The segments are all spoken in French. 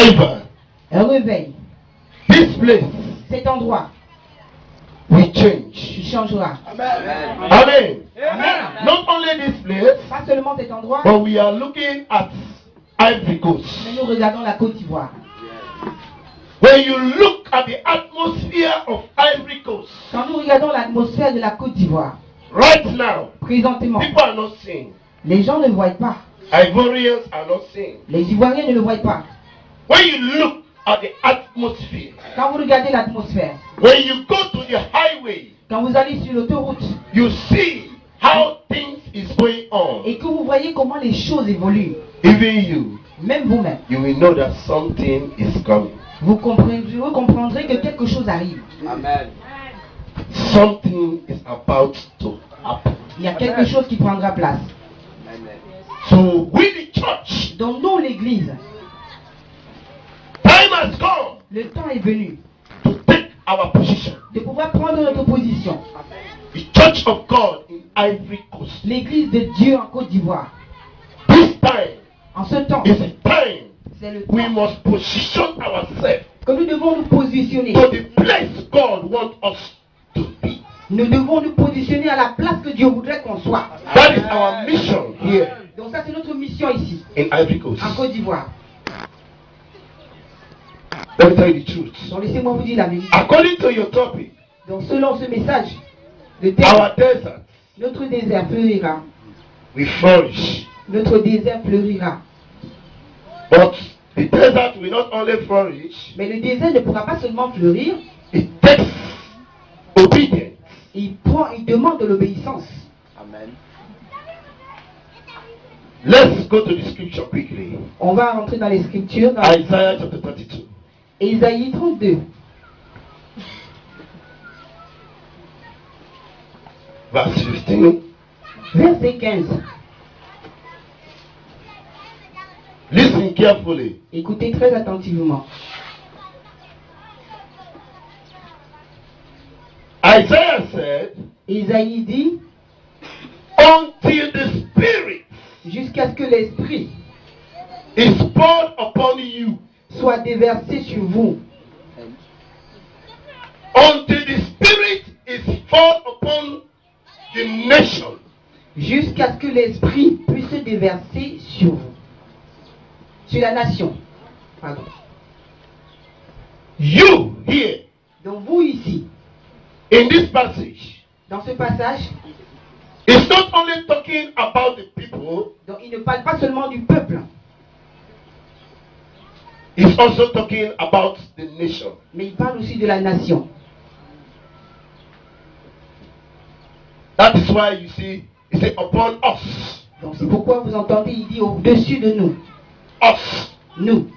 revival, un réveil, this place cet endroit will change. changera. Amen. Amen. Not only this place, Pas seulement cet endroit, but we are looking at Ivory Coast. mais nous regardons la Côte d'Ivoire. When you look at the atmosphere of Ivory Coast, Quand nous regardons l'atmosphère de la Côte d'Ivoire, right now, présentement, people are not seeing. les gens ne le voient pas. Ivorians are not seeing. Les Ivoiriens ne le voient pas. When you look at the atmosphere, Quand vous regardez l'atmosphère, when you go to the highway, quand vous allez sur l'autoroute you see how things is going on. et que vous voyez comment les choses évoluent, Even you, même vous-même, you will know that something is coming. vous comprendrez que quelque chose arrive. Amen. Something is about to happen. Il y a quelque chose qui prendra place. Amen. So we the church, Donc nous, l'Église, time has come le temps est venu to take our position. de pouvoir prendre notre position. The church of God in Ivory Coast. L'Église de Dieu en Côte d'Ivoire. This time En ce temps, is a time c'est le we temps must position ourselves que nous devons nous positionner. to the place God wants us to be. Nous devons nous positionner à la place que Dieu voudrait qu'on soit. That is our mission here Donc ça, c'est notre mission ici, in Ivory Coast. en Côte d'Ivoire. Let me tell you the truth. Donc laissez-moi vous dire la vérité. According to your topic, Donc selon ce message, le our désert, desert, notre désert fleurira. we flourish. Notre désert fleurira. But the desert will not only flourish, Mais le désert ne pourra pas seulement fleurir, it takes obedience. il demande de l'obéissance. Amen. Let's go to the scripture quickly. On va rentrer dans les Scriptures, dans Isaiah chapter 32. Ésaïe 32, Verse 15. verset 15. Listen carefully. Écoutez très attentivement. Isaiah said, Ésaïe dit, until the Spirit jusqu'à ce que l'Esprit is poured upon you, soit déversé sur vous, until the Spirit is poured upon the nation, jusqu'à ce que l'Esprit puisse se déverser sur vous, sur la nation. Pardon. you here, Donc vous ici, in this passage, dans ce passage, it's not only talking about the people, donc il ne parle pas seulement du peuple, it's also talking about the nation. mais il parle aussi de la nation. That is why you see, he said, upon us. Donc c'est pourquoi vous entendez, il dit au-dessus de nous, Us. nous.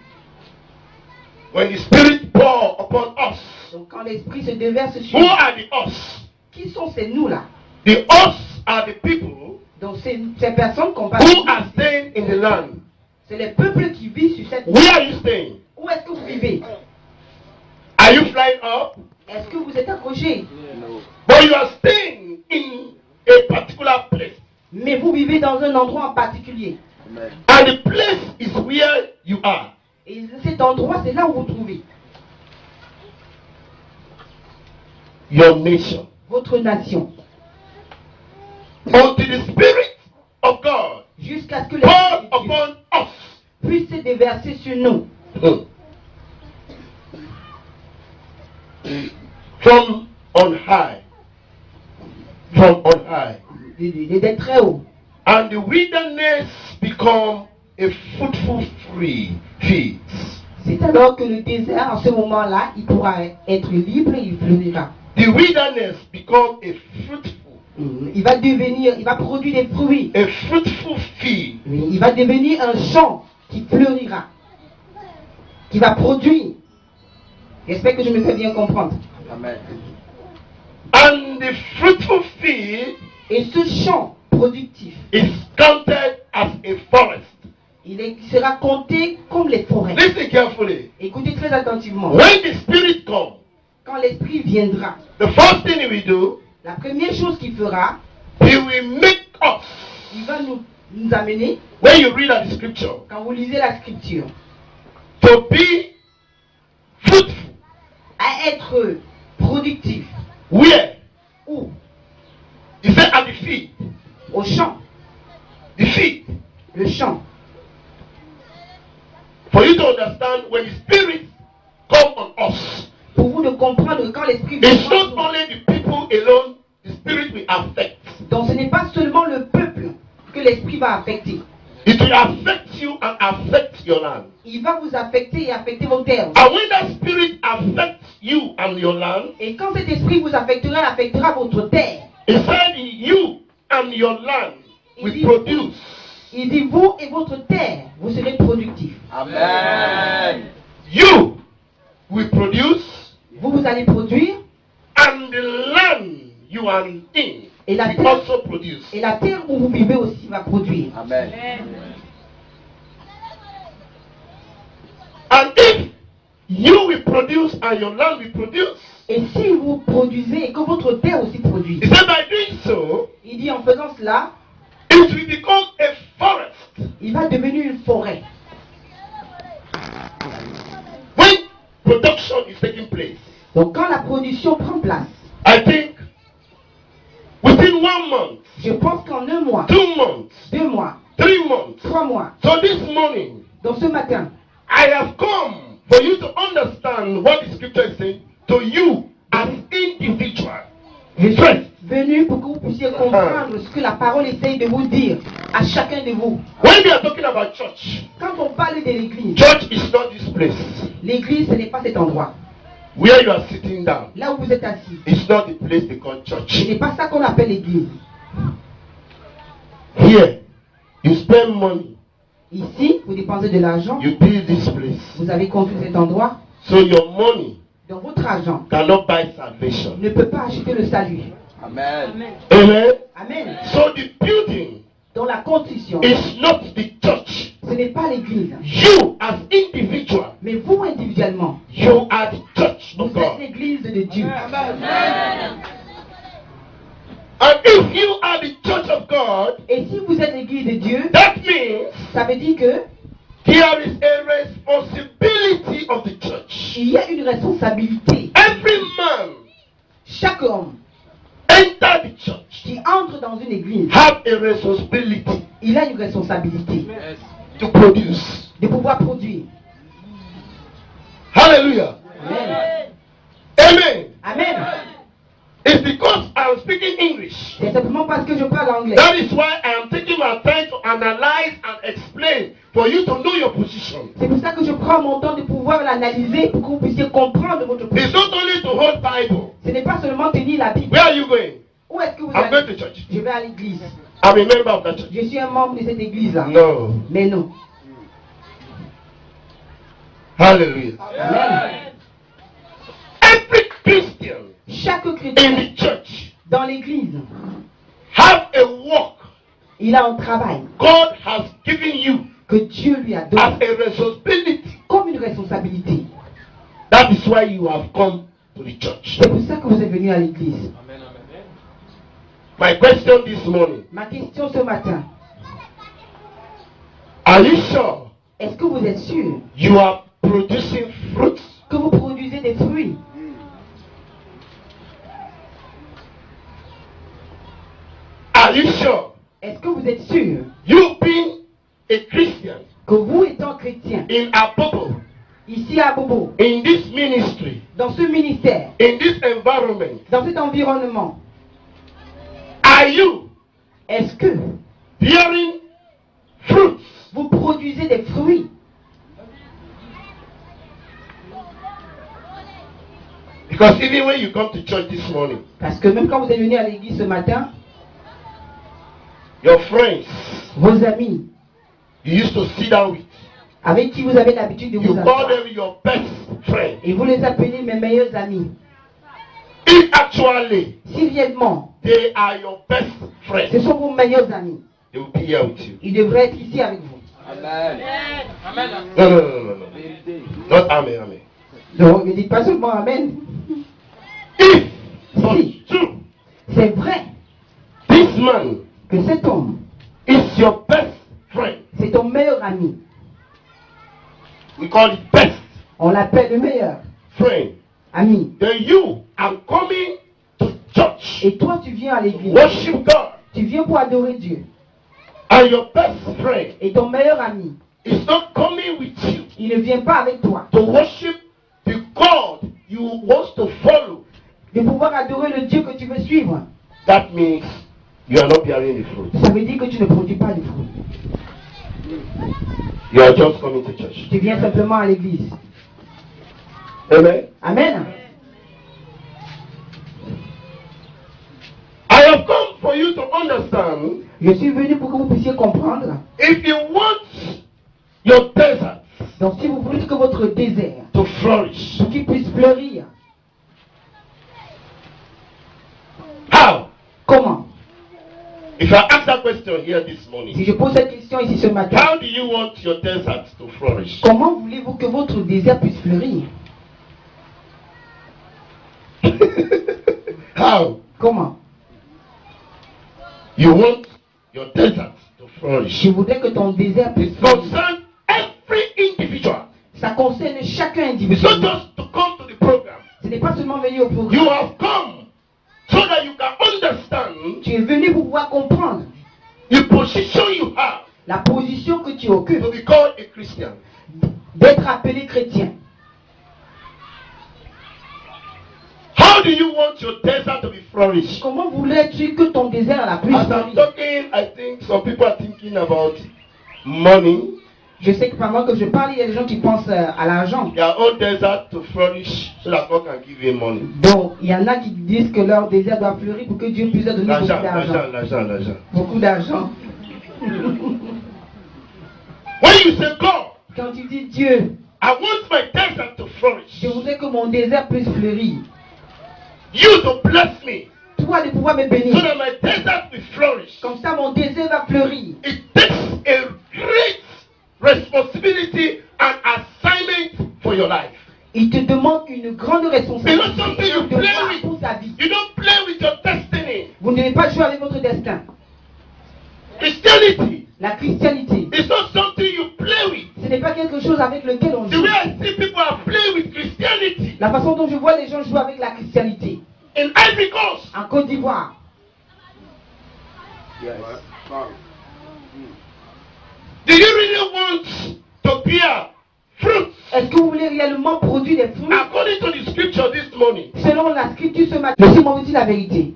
When the Spirit pour upon us, Donc quand l'Esprit se déverse sur who nous, are the us? qui sont ces nous-là? The us are the people Donc ces personnes qu'on who parle, are staying in the land. c'est les peuples qui vivent sur cette Where are you staying? Où est-ce que vous vivez? Are you flying up? Est-ce que vous êtes accrochés? No. But you are staying in a particular place. Mais vous vivez dans un endroit en particulier. Amen. And the place is where you are. Et cet endroit, c'est là où vous trouvez Your nation. votre nation. Until the Spirit of God Jusqu'à ce que pour l'Esprit de Dieu upon us. puisse se déverser sur nous. From on high. From on high. D'être très haut. And the wilderness become a fruitful field. C'est alors que le désert, en ce moment-là, il pourra être libre et il fleurira. The wilderness become a fruitful, Il va devenir, il va produire des fruits. a fruitful field. Il va devenir un champ qui fleurira. Qui va produire. J'espère que je me fais bien comprendre. Amen. And the fruitful field Et ce champ productif, is counted as a forest. il sera compté comme les forêts. Listen carefully. Écoutez très attentivement. When the Spirit comes, Quand l'Esprit viendra, the first thing he will do, la première chose qu'il fera, he will make us. il va nous amener, When you read the scripture, quand vous lisez la scripture, to be fruitful. à être productif. Where? Où? He said at the feet. Au champ. The feet. Le champ. For you to understand, when the Spirit come on us, Pour vous de comprendre que quand l'esprit it's vient, not only the people alone the Spirit will affect. donc ce n'est pas seulement le peuple que l'esprit va affecter. It will affect you and affect your land. Il va vous affecter et affecter vos terres. And when that Spirit affects you and your land, Et quand cet esprit vous affectera, il affectera votre terre. he said you and your land will produce. Il dit vous et votre terre, vous serez productifs. Amen. You will produce, Vous allez produire and the land you are in et la will terre, also produce. et la terre où vous vivez aussi va produire. Amen. And if you will produce and your land will produce, Et si vous produisez et que votre terre aussi produit, he said by doing so, il dit en faisant cela, it will become a forest. il va devenir une forêt. When production is taking place, Donc quand la production prend place, I think within 1 month, je pense qu'en 1 mois, 2 months, 2 mois, 3 months. 3 mois, So this morning, donc ce matin, I have come for you to understand what the scripture is saying to you as individual. je suis First, venu pour que vous puissiez comprendre ce que la parole essaye de vous dire à chacun de vous. when we are talking about church, Quand on parle de l'église, church is not this place l'église ce n'est pas cet endroit. where you are sitting down. Là où vous êtes assis, It's not the place they call ce church. n'est pas ça qu'on appelle l'église. Here, you spend money, Ici, vous dépensez de l'argent, you build this place. vous avez construit cet endroit, So your money donc votre argent cannot buy salvation. ne peut pas acheter le salut. Amen. Amen. Amen. So the building Dans la construction, is not the church. ce n'est pas l'église, You as individual, mais vous individuellement, you are the church vous of êtes God. l'église de Dieu. And if you are the church of God, Et si vous êtes l'église de Dieu, that means ça veut dire que there is a responsibility of the church. il y a une responsabilité. Every man Chaque homme enter the church qui entre dans une église, have a responsibility il a une responsabilité to produce. de pouvoir produire. Hallelujah. Amen. Amen. Amen. It's because I'm speaking English. C'est simplement parce que je parle anglais. That is why I am taking my time to analyze and explain for you to know your position. C'est pour ça que je prends mon temps de pouvoir l'analyser pour que vous puissiez comprendre votre It's position. not only to hold Bible. Ce n'est pas seulement tenir la Bible. Where are you going? Où est-ce que vous I'm going allez? to church. Je vais à l'église. I'm a member of that church. Je suis un membre de cette église-là. No. Mais non. Hallelujah. Amen. Every Christian Chaque in chrétien the church dans l'église, have a work il a un travail God has given you que Dieu lui a as donné a responsibility. comme une responsabilité. That is why you have come to the church. C'est pour ça que vous êtes venu à l'église. My question this morning, Ma question ce matin, are you sure est-ce que vous êtes sûr you are producing fruits? que vous produisez des fruits? Are you sure Est-ce que vous êtes sûr you being a Christian que vous étant chrétien, in Abobo, ici à Bobo, in this ministry, dans ce ministère, in this environment, dans cet environnement, are you est-ce que bearing fruits? vous produisez des fruits? Because even when you come to church this morning, Parce que même quand vous êtes venu à l'église ce matin, your friends vos amis you used to sit down with, avec qui vous avez l'habitude de you vous call asseoir, them your best friend. et vous les appelez mes meilleurs amis, If actually si réellement they are your best ce friends, sont vos meilleurs amis, they will be here with you. ils devraient être ici avec vous. Amen. No, no, no, no, no, no. Not amen, amen. Donc ne dites pas seulement Amen. If for Si true, c'est vrai this man que cet homme, is your best friend, c'est ton meilleur ami, We call it best On l'appelle le meilleur friend. ami. Then you are coming to church, Et toi, tu viens à l'église. worship God, Tu viens pour adorer Dieu. and your best friend Et ton meilleur ami, is not coming with you il ne vient pas avec toi. to worship the God you want to follow. De pouvoir adorer le Dieu que tu veux suivre. That means you are not bearing the fruit. Ça veut dire que tu ne produis pas de fruits. You are just coming to church. Tu viens simplement à l'église. Amen. Amen. I have come for you to understand. Je suis venu pour que vous puissiez comprendre. If you want your desert Donc si vous voulez que votre désert, to flourish, pour qu'il puisse fleurir, how? comment? If I ask that question here this morning, Si je pose cette question ici ce matin, how do you want your desert to flourish? comment voulez-vous que votre désert puisse fleurir? How? Comment? You want your desert to flourish. Je voudrais que ton désert puisse It fleurir. concerns every individual. Ça concerne chacun It's not individuellement. just to come to the program. Ce n'est pas seulement venir au You programme. have come so that you can understand Tu es venu pour pouvoir comprendre the position you have la position que tu occupes to be called a Christian. d'être appelé chrétien. How do you want your desert to be flourished? Comment voulais-tu que ton désert la puisse As I'm fleurir? talking, I think some people are thinking about money. Je sais que pendant que je parle, il y a des gens qui pensent à l'argent. Their own desert to flourish so that God can give you money. Donc, il y en a qui disent que leur désert doit fleurir pour que Dieu puisse leur donner beaucoup L'argent, d'argent. l'argent. Beaucoup d'argent. When you say, God, Quand tu dis Dieu, I want my desert to flourish. je voudrais que mon désert puisse fleurir. You to bless me Toi de pouvoir me so bénir. that my desert will flourish. Comme ça, mon désert va fleurir. It takes a great responsibility and assignment for your life. Il te demande une grande responsabilité It's not something you de play voir with. pour sa vie. You don't play with your destiny. Vous ne devez pas jouer avec votre destin. Christianity La christianité, is not something you play with. ce n'est pas quelque chose avec lequel on The joue. way I see people are playing with Christianity La façon dont je vois les gens jouer avec la christianité. in Ivory Coast. En Côte d'Ivoire, Do you really want to bear fruit? est-ce que vous voulez réellement produire des fruits? According to the scripture this morning, Selon la scripture ce matin, laissez-moi vous dire la vérité.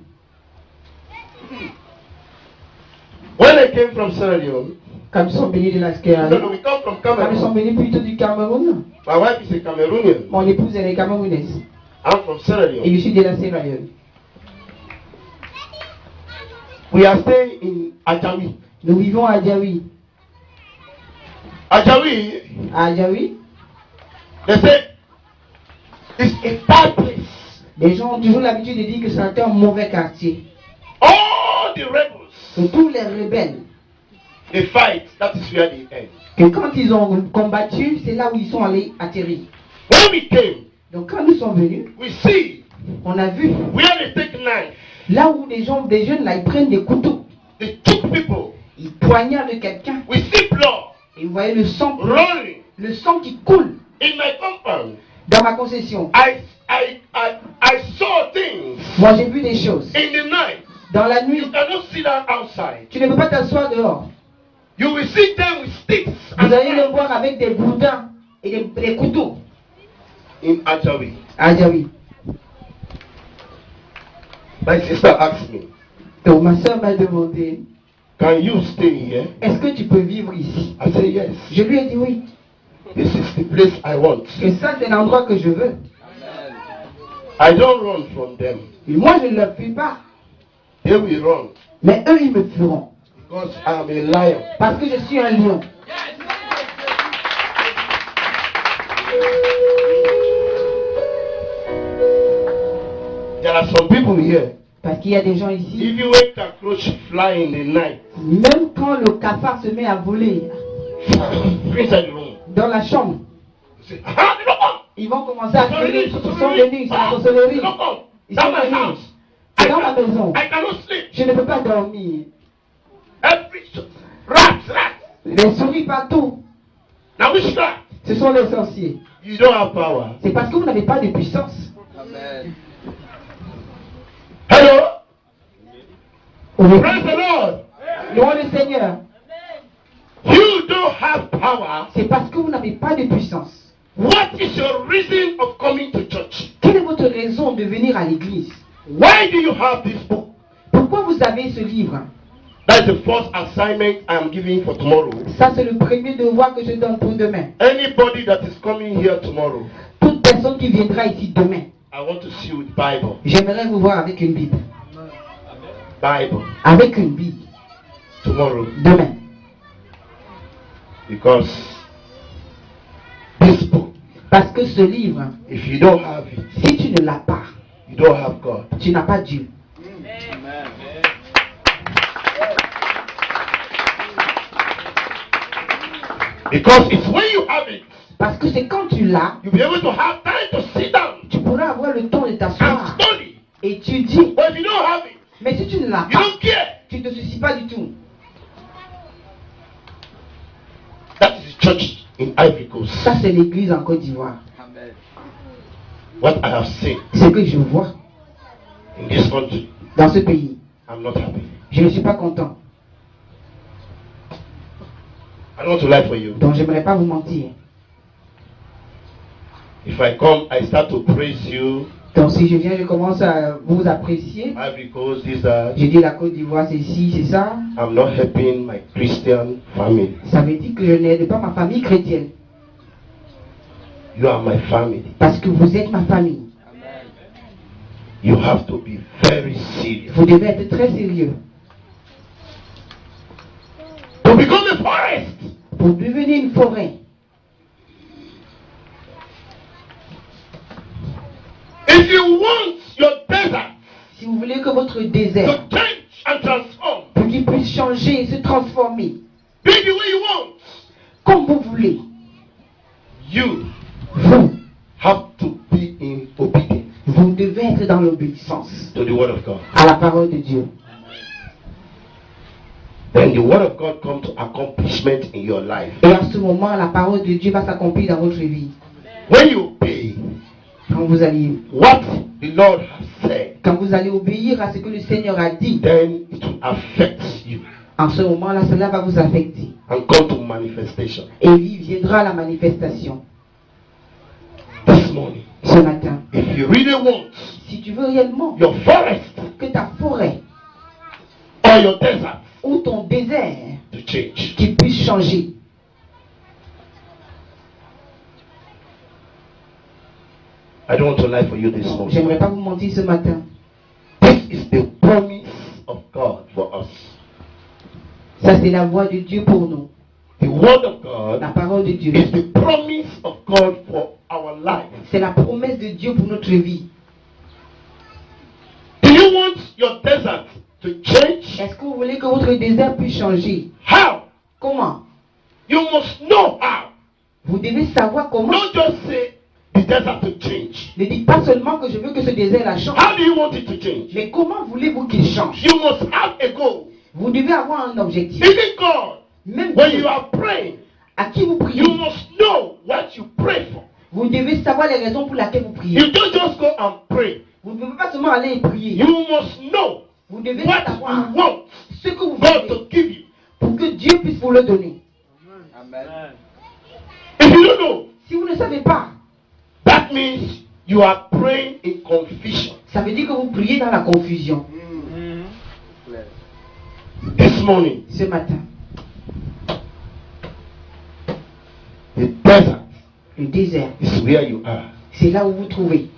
when I came from Sierra Leone, Quand nous sommes venus de la no, Sierra no, we come from quand nous sommes Cameroon. venus plutôt du Cameroun, My wife is a Cameroonian. mon épouse elle est camerounaise I'm from Sierra et Leone. je suis de la Sierra Leone. We are staying in Ajawi. Nous vivons à Adjawi. Ajawi, À Adjawi, they say, it's a bad place. les gens ont toujours l'habitude de dire que c'est un mauvais quartier. All the rebels, Que tous les rebelles, they fight. That is where they end. que quand ils ont combattu, c'est là où ils sont allés atterrir. When we came, Donc quand nous sommes venus, we see on a vu where they take knife. là où des gens, des jeunes là, ils prennent des couteaux, They took people. ils poignardent quelqu'un We see blood et vous voyez le sang qui coule in my compound. dans ma concession. I saw things Moi j'ai vu des choses. in the night. Dans la You nuit, cannot sit down outside. tu ne peux pas t'asseoir dehors. You will see them with sticks Vous allez le and voir avec des boudins et des couteaux. in Ajawi. Ah oui. My sister asked me, Donc ma soeur m'a demandé, can you stay here? est-ce que tu peux vivre ici? I said yes. Je lui ai dit oui. This is the place I want. Et ça c'est l'endroit que je veux. I don't run from them. Et moi je ne leur fuis pas. They will run Mais eux ils me fuiront. because I am a lion. Parce que je suis un lion. There are some people here. Parce qu'il y a des gens ici, If you wait cockroach fly in the night, même quand le cafard se met à voler inside the room, dans la chambre, you say, ah, they don't come. ils vont commencer à crier, ils sont venus, c'est la sorcellerie. They don't come. Ils That's sont my venus. house. C'est dans ma maison. I cannot sleep. Je ne peux pas dormir. Every rats. Les souris partout. Now which rat? Ce sont les sorciers. You don't have power. C'est parce que vous n'avez pas de puissance. Amen. Hello? Oui. Praise the Lord. Louons le Seigneur. You don't have power. C'est parce que vous n'avez pas de puissance. What is your reason of coming to church? Quelle est votre raison de venir à l'église? Why do you have this book? Pourquoi vous avez ce livre? That's the first assignment I am giving for tomorrow. Ça, c'est le premier devoir que je donne pour demain. Anybody that is coming here tomorrow, Toute personne qui viendra ici demain, I want to see you with Bible. j'aimerais vous voir avec une Bible. Bible. Avec une Bible. Tomorrow. Demain. Because this book, Parce que ce livre, if you don't have it, si tu ne l'as pas, you don't have God. tu n'as pas Dieu. Amen. Because it's when you have it, Parce que c'est quand tu l'as, you'll be able to have time to sit down tu pourras avoir le temps de and t'asseoir study. et étudier. But if you don't have it, Mais si tu ne l'as you pas, don't care. tu ne te soucies pas du tout. That is the church in Ivory Coast. Ça, c'est l'église en Côte d'Ivoire. Amen. What I have seen Ce que je vois in this country, dans ce pays, I'm not happy. je ne suis pas content. I don't want to lie for you. Donc, j'aimerais pas vous mentir. If I come, I start to praise you. Donc, si je viens, je commence à vous apprécier. Ivory Coast, this, that. Je dis la Côte d'Ivoire, c'est ci, c'est ça. I'm not helping my Christian family. Ça veut dire que je n'aide pas ma famille chrétienne. You are my family. Parce que vous êtes ma famille. Amen. You have to be very serious. Vous devez être très sérieux. To become a forest. Pour devenir une forêt. If you want your desert Si vous voulez que votre désert, to change and transform, pour qu'il puisse changer et se transformer, be the way you want, comme vous voulez, you vous, have to be in obedience vous devez être dans l'obéissance to the word of God. à la parole de Dieu. Then the word of God comes to accomplishment in your life. Et en ce moment, la parole de Dieu va s'accomplir dans votre vie. When you obey Quand vous allez, what the Lord has said, quand vous allez obéir à ce que le Seigneur a dit, then it will affect you en ce moment-là, cela va vous affecter. and come to manifestation. Et il viendra la manifestation. This morning, Ce matin, if you really want si tu veux réellement your forest que ta forêt or your desert ou ton désert to change, qui puisse changer, I don't want to lie for you this morning. j'aimerais pas vous mentir ce matin. This is the promise of God for us. Ça, c'est la voix de Dieu pour nous. The word of God La parole de Dieu. is the promise of God for our life. C'est la promesse de Dieu pour notre vie. Do you want your desert to change? Est-ce que vous voulez que votre désert puisse changer? How? Comment? You must know how. Vous devez savoir comment. Don't just say the desert to change. Ne dites pas seulement que je veux que ce désert-là change. How do you want it to change? Mais comment voulez-vous qu'il change? You must have a goal. Vous devez avoir un objectif. Even God, Même when Dieu, you are praying, à qui vous priez, you must know what you pray for. vous devez savoir les raisons pour lesquelles vous priez. You don't just go and pray. Vous ne devez pas seulement aller et prier. You must know Vous devez what savoir you want ce que vous God voulez to give you. pour que Dieu puisse vous le donner. Amen. If you don't know, Si vous ne savez pas, that means you are praying in confusion. ça veut dire que vous priez dans la confusion. This morning, Ce matin, the desert le désert, is where you are. c'est là où vous trouvez.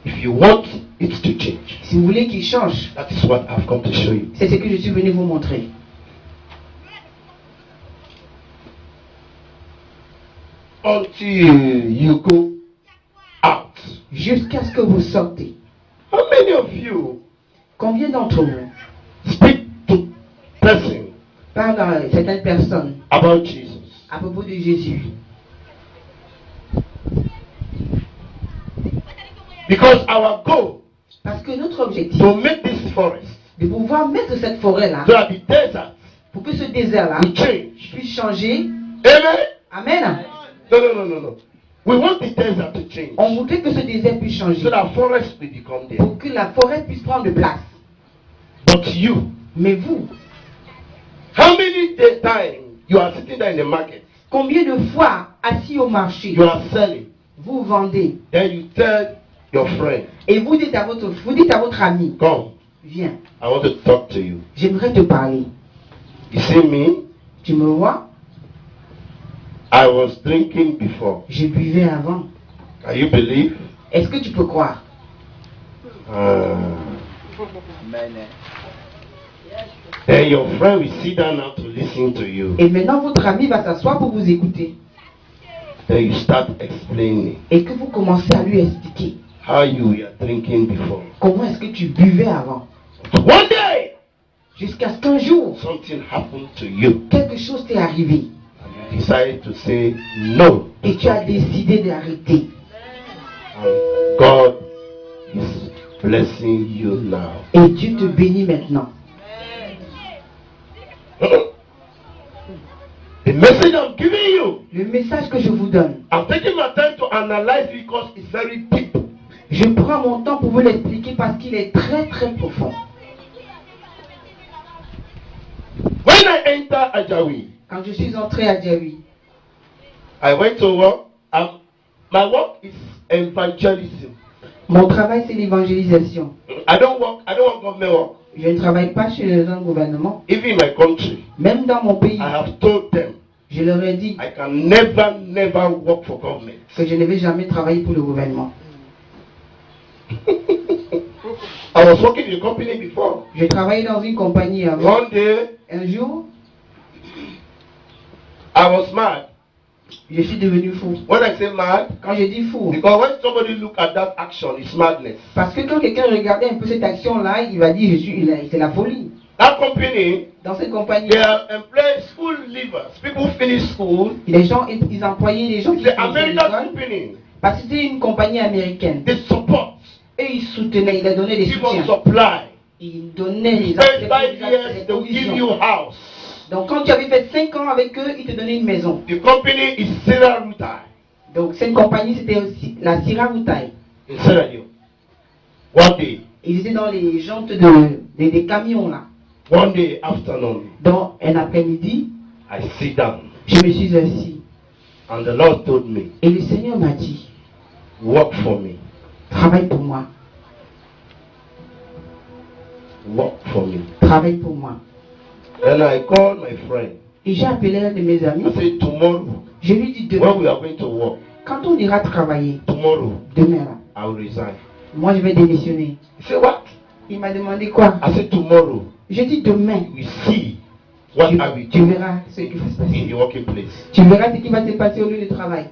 If you want it to change, Si vous voulez qu'il change, that is what I've come to show you. c'est ce que je suis venu vous montrer. Until you go out. Jusqu'à ce que vous sortez. How many of you Combien d'entre vous speak to person parlent à certaines personnes about Jesus? à propos de Jésus? Because our goal Parce que notre objectif, to make this forest, de pouvoir mettre cette forêt-là, so that the desert pour que ce désert-là will change, puisse changer, Amen. Amen. No. We want the desert to change. On voudrait que ce désert puisse changer. So that forest will become there. Pour que la forêt puisse prendre place. But you, Mais vous, how many times you are sitting there in the market, combien de fois assis au marché, you are selling, vous vendez then you tell your friend, et vous dites à votre ami, come, viens, I want to talk to you. j'aimerais te parler. You see me? Tu me vois? I was drinking before. Je buvais avant. Can you believe? Est-ce que tu peux croire? Amen. Then your friend will sit down now to listen to you. Et maintenant votre ami va s'asseoir pour vous écouter. Then you start explaining Et que vous commencez à lui expliquer how you were drinking before. comment est-ce que tu buvais avant. One day, Jusqu'à ce qu'un jour, something happened to you. quelque chose t'est arrivé. And you decided to say no. Et tu as décidé d'arrêter. And God is blessing you now. Et Dieu te bénit maintenant. The message I'm giving you, Le message que je vous donne, I'm taking my time to analyze because it's very deep. je prends mon temps pour vous l'expliquer parce qu'il est très très profond. When I enter Ajawi, Quand je suis entré à Djawi, I went to work. My work is evangelism. mon travail c'est l'évangélisation. I don't want government work. Je ne travaille pas chez un gouvernement. Even in my country, Même dans mon pays, I have told them je leur ai dit I can never work for government. que je ne vais jamais travailler pour le gouvernement. I was working in a company before. Je travaillais dans une compagnie avant. One day, Un jour, I was mad. je suis devenu fou. When I say mad, Quand je dis fou, because when somebody look at that action, it's madness. parce que quand quelqu'un regardait un peu cette action-là, il va dire c'est la folie. That company, Dans cette compagnie, they have employed school leavers. People finish school. les gens, ils employaient les gens qui It's étaient an à American l'école company. parce que c'était une compagnie américaine. They support. Et ils soutenaient, ils leur donnaient des Give us soutiens. supply. Ils donnaient les First 5 years, les they will give provisions. you house. Donc quand tu avais fait 5 ans avec eux, ils te donnaient une maison. The company is Sarah Rutai Donc cette compagnie, c'était aussi la Sierra Routai. in Sierra Leone. One day, Ils étaient dans les jantes des camions là. one day afternoon, Donc un après-midi, I sit down je me suis assis. and the Lord told me, Et le Seigneur m'a dit, work for me. travaille pour moi, Work for me. travaille pour moi. Then I called my friend. Et j'ai appelé un de mes amis. I said, tomorrow, Je lui dis when we demain, are going to work, quand on ira travailler, tomorrow, demain là, I will resign. moi je vais démissionner. He said, what? Il m'a demandé quoi? I said, tomorrow, J'ai dit demain, we see what I will tu do verras ce qui va se in passer. the working place. Tu verras ce qui va se passer au lieu de travail.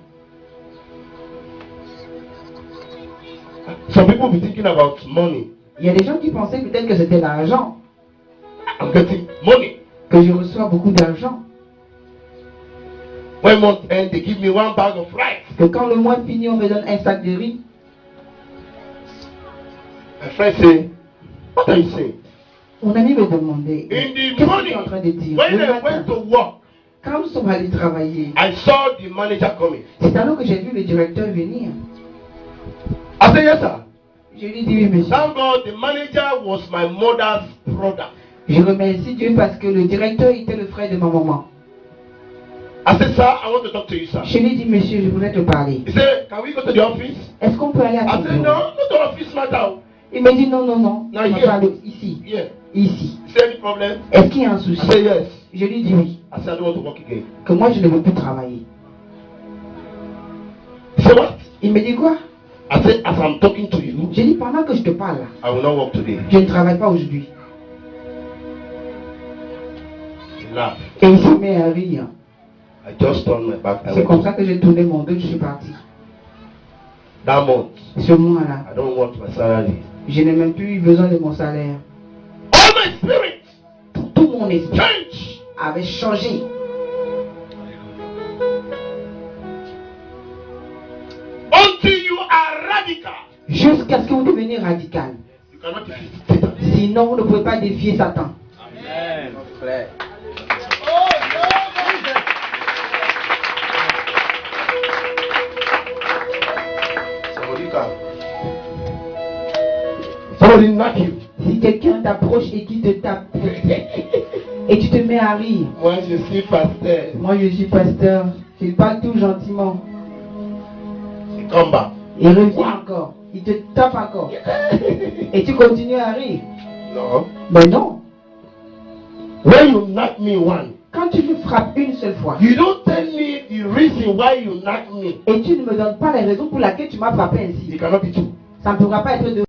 Some people be thinking about money. Il y a des gens qui pensaient peut-être que c'était l'argent, I'm getting money. que je reçois beaucoup d'argent, When month end, they give me 1 bag of rice. que quand le mois finit, on me donne un sac de riz. My friend say, what are you saying? Mon ami me demandait, In qu'est-ce the que tu es morning, en train de dire? when Le I matin, went to work, quand nous sommes allés travailler, I saw the manager coming. c'est alors que j'ai vu le directeur venir. I said, yes, sir. Je lui dis oui, monsieur. Thank God the manager was my mother's brother. Je remercie Dieu parce que le directeur était le frère de ma maman. I said, sir, I want to talk to you, sir. Je lui dis, monsieur, je voudrais te parler. He said, can we go to the office? Est-ce qu'on peut aller à I ton said, bureau? no, go to the office matter. Il me dit non, non, non. Non, On va here. parler ici. Yeah. Ici. Is there any problem? Est-ce qu'il y a un I souci? said, yes. Je lui dis oui. I said, I don't want to work again. Que moi, je ne veux plus travailler. He said, what? Il me dit quoi? I said, as I'm talking to you, J'ai dit pendant que je te parle là, I will not work today. je ne travaille pas aujourd'hui. He laughed. Et il se met à rire. I just turned my back. I C'est went comme home. ça que j'ai tourné mon dos, je suis parti. That month, Ce mois-là, I don't want my salary. je n'ai même plus eu besoin de mon salaire. All my spirit Tout mon esprit change. avait changé. Until you are radical, Jusqu'à ce que vous deveniez radical. you cannot defeat Satan. Sinon, vous ne pouvez pas défier Satan. Amen. Claire. Somebody knock you. Si quelqu'un t'approche et qui te tape, et tu te mets à rire. Moi, je suis pasteur. Moi, je suis pasteur. Je parle tout gentiment. Come back. Il revient encore. Il te tape encore. Et tu continues à rire. No. Mais non. When you knock me one, Quand tu me frappes une seule fois, you don't tell me the reason why you knock me. et tu ne me donnes pas la raison pour laquelle tu m'as frappé ainsi, It cannot be true. ça ne pourra pas être de